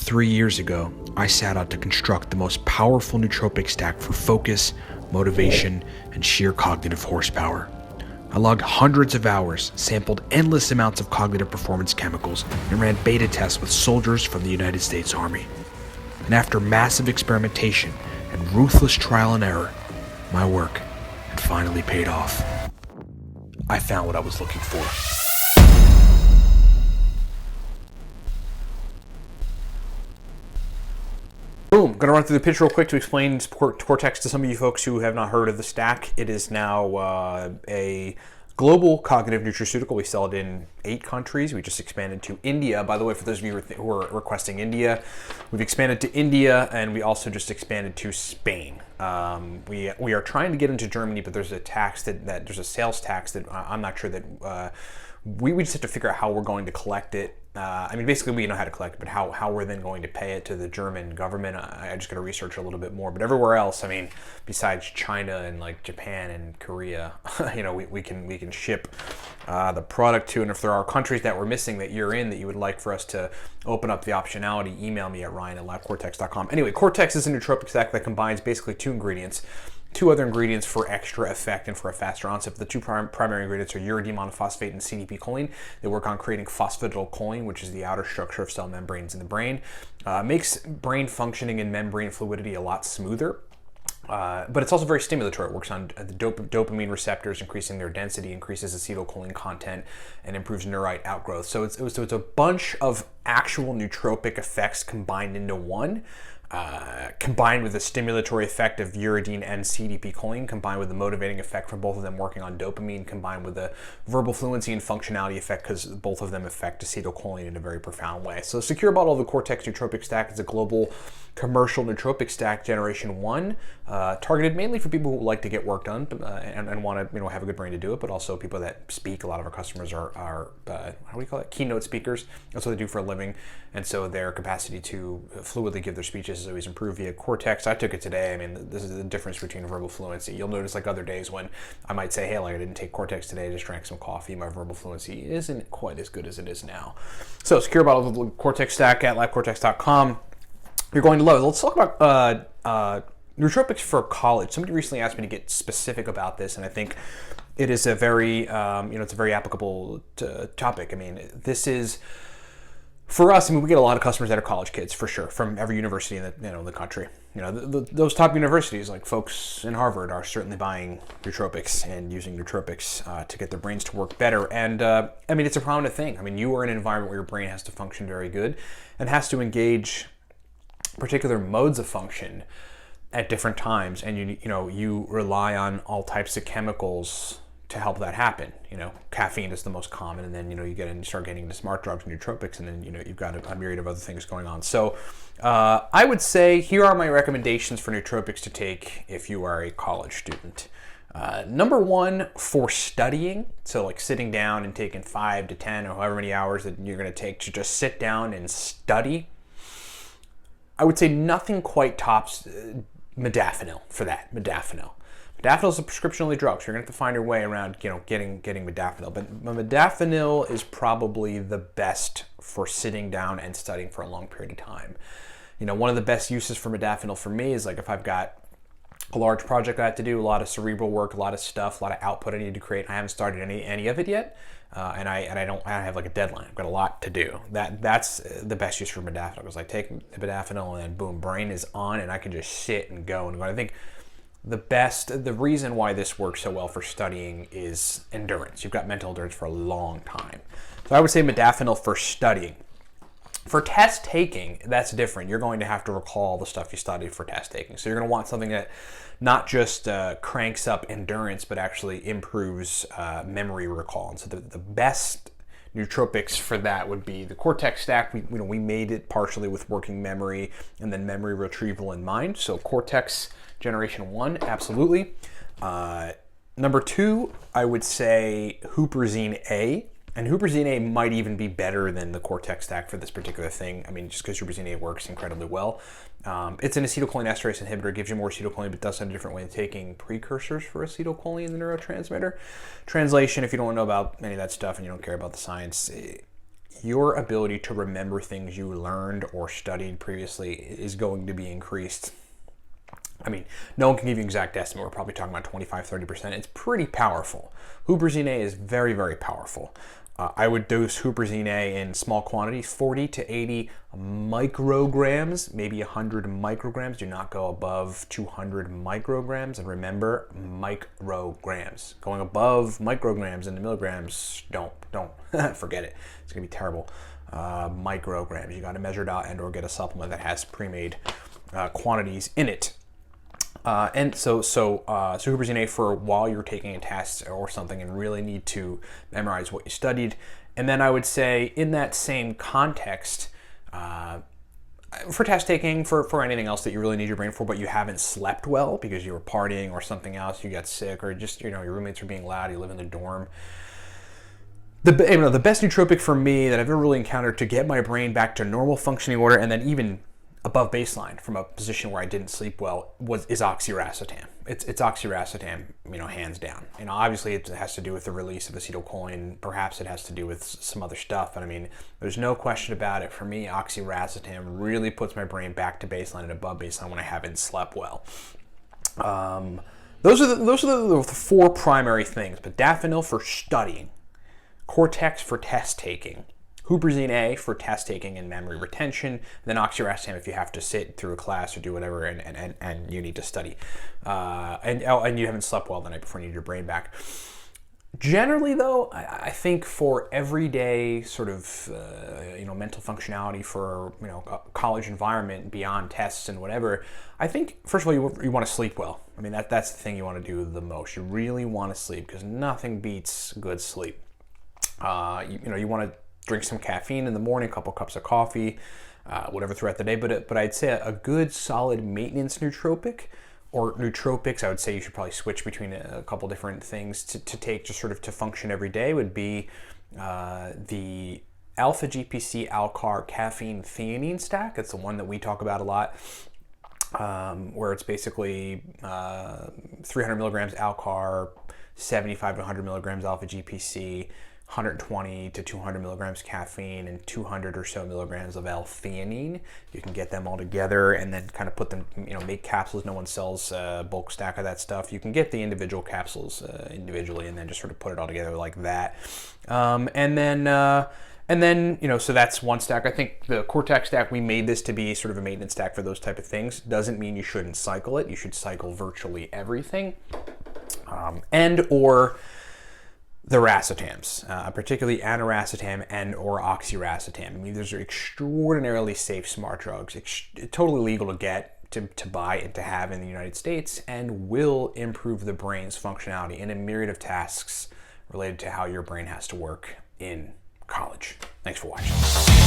3 years ago, I set out to construct the most powerful nootropic stack for focus, motivation, and sheer cognitive horsepower. I logged hundreds of hours, sampled endless amounts of cognitive performance chemicals, and ran beta tests with soldiers from the United States Army. And after massive experimentation and ruthless trial and error, my work had finally paid off. I found what I was looking for. Boom. Going to run through the pitch real quick to explain Cortex to some of you folks who have not heard of the stack. It is now a global cognitive nutraceutical. We sell it in 8 countries. We just expanded to India. By the way, for those of you who are requesting India, we've expanded to India, and we also just expanded to Spain. We are trying to get into Germany, but there's a tax that there's a sales tax that I'm not sure that we just have to figure out how we're going to collect it. I mean, basically we know how to collect it, but how we're then going to pay it to the German government, I just got to research a little bit more. But everywhere else, I mean, besides China and like Japan and Korea, you know, we can ship the product to. And if there are countries that we're missing that you're in that you would like for us to open up the optionality, email me at ryan@labcortex.com. Anyway, Cortex is a nootropic stack that combines basically 2 ingredients. 2 other ingredients for extra effect and for a faster onset. The 2 primary ingredients are uridine monophosphate and CDP-choline. They work on creating phosphatidylcholine, which is the outer structure of cell membranes in the brain. Makes brain functioning and membrane fluidity a lot smoother. But it's also very stimulatory. It works on the dopamine receptors, increasing their density, increases acetylcholine content, and improves neurite outgrowth. So it's a bunch of actual nootropic effects combined into one. Combined with the stimulatory effect of uridine and CDP-choline, combined with the motivating effect from both of them working on dopamine, combined with the verbal fluency and functionality effect because both of them affect acetylcholine in a very profound way. So secure bottle of the Cortex nootropic stack is a global commercial nootropic stack generation 1, targeted mainly for people who like to get work done and want to have a good brain to do it, but also people that speak. A lot of our customers are how do we call it? Keynote speakers. That's what they do for a living, and so their capacity to fluidly give their speeches is always improved via Cortex. I took it today. I mean, this is the difference between verbal fluency. You'll notice like other days when I might say, hey, like I didn't take Cortex today, I just drank some coffee. My verbal fluency isn't quite as good as it is now. So secure bottle of the Cortex stack at labcortex.com. You're going to love it. Let's talk about nootropics for college. Somebody recently asked me to get specific about this, and I think it is a very, it's a very applicable topic. I mean, this is, for us, I mean, we get a lot of customers that are college kids, for sure, from every university in the country. You know, those top universities, like folks in Harvard, are certainly buying nootropics and using nootropics to get their brains to work better. And I mean, it's a prominent thing. I mean, you are in an environment where your brain has to function very good and has to engage particular modes of function at different times, and you rely on all types of chemicals to help that happen. You know, caffeine is the most common, and then you start getting into smart drugs and nootropics, and then you've got a myriad of other things going on. So I would say here are my recommendations for nootropics to take if you are a college student. Number 1, for studying, so like sitting down and taking 5 to 10 or however many hours that you're going to take to just sit down and study, I would say nothing quite tops modafinil for that. Modafinil is a prescription-only drug, so you're going to have to find your way around, getting modafinil. But modafinil is probably the best for sitting down and studying for a long period of time. One of the best uses for modafinil for me is like if I've got a large project I have to do, a lot of cerebral work, a lot of stuff, a lot of output I need to create. I haven't started any of it yet, and I have like a deadline. I've got a lot to do. That's the best use for modafinil. Because I take modafinil and then boom, brain is on, and I can just sit and go and go. I think the reason why this works so well for studying is endurance. You've got mental endurance for a long time. So I would say modafinil for studying. For test taking, that's different. You're going to have to recall the stuff you studied for test taking. So you're going to want something that not just cranks up endurance, but actually improves memory recall. And so the best nootropics for that would be the Cortex stack. We made it partially with working memory and then memory retrieval in mind. So Cortex generation 1, absolutely. Number 2, I would say Huperzine A. And Huperzine A might even be better than the Cortex stack for this particular thing. I mean, just because Huperzine A works incredibly well. It's an acetylcholinesterase inhibitor. It gives you more acetylcholine, but does it in a different way of taking precursors for acetylcholine, the neurotransmitter. Translation, if you don't know about any of that stuff and you don't care about the science, your ability to remember things you learned or studied previously is going to be increased. I mean, no one can give you an exact estimate. We're probably talking about 25, 30%. It's pretty powerful. Huperzine A is very, very powerful. I would dose Huperzine A in small quantities, 40 to 80 micrograms, maybe 100 micrograms. Do not go above 200 micrograms. And remember, micrograms. Going above micrograms into milligrams, don't forget it. It's gonna be terrible. Micrograms. You got to measure it out and or get a supplement that has pre-made quantities in it. And so Huperzine A for while you're taking a test or something and really need to memorize what you studied. And then I would say in that same context, for test taking, for anything else that you really need your brain for, but you haven't slept well because you were partying or something else, you got sick, or just, your roommates are being loud, you live in the dorm. The best nootropic for me that I've ever really encountered to get my brain back to normal functioning order and then even above baseline from a position where I didn't sleep well is oxiracetam. It's oxiracetam, hands down. Obviously it has to do with the release of acetylcholine. Perhaps it has to do with some other stuff. But there's no question about it. For me, oxiracetam really puts my brain back to baseline and above baseline when I haven't slept well. Those are the four primary things. But Daffodil for studying, Cortex for test taking, Huperzine A for test taking and memory retention, and then oxiracetam if you have to sit through a class or do whatever and you need to study. And you haven't slept well the night before, you need your brain back. Generally though, I think for everyday sort of mental functionality for a college environment beyond tests and whatever, I think first of all you want to sleep well. That's the thing you want to do the most. You really want to sleep because nothing beats good sleep. You want to drink some caffeine in the morning, a couple cups of coffee, whatever throughout the day. But I'd say a good solid maintenance nootropic or nootropics, I would say you should probably switch between a couple different things to take just sort of to function every day would be the alpha GPC Alcar caffeine theanine stack. It's the one that we talk about a lot, where it's basically 300 milligrams Alcar, 75 to 100 milligrams alpha GPC, 120 to 200 milligrams caffeine, and 200 or so milligrams of L-theanine. You can get them all together and then kind of put them, make capsules. No one sells a bulk stack of that stuff. You can get the individual capsules individually and then just sort of put it all together like that. And then, so that's one stack. I think the Cortex stack, we made this to be sort of a maintenance stack for those type of things. Doesn't mean you shouldn't cycle it. You should cycle virtually everything. And or the racetams, particularly aniracetam and or oxiracetam. Those are extraordinarily safe, smart drugs. Totally legal to get, to buy, and to have in the United States, and will improve the brain's functionality in a myriad of tasks related to how your brain has to work in college. Thanks for watching.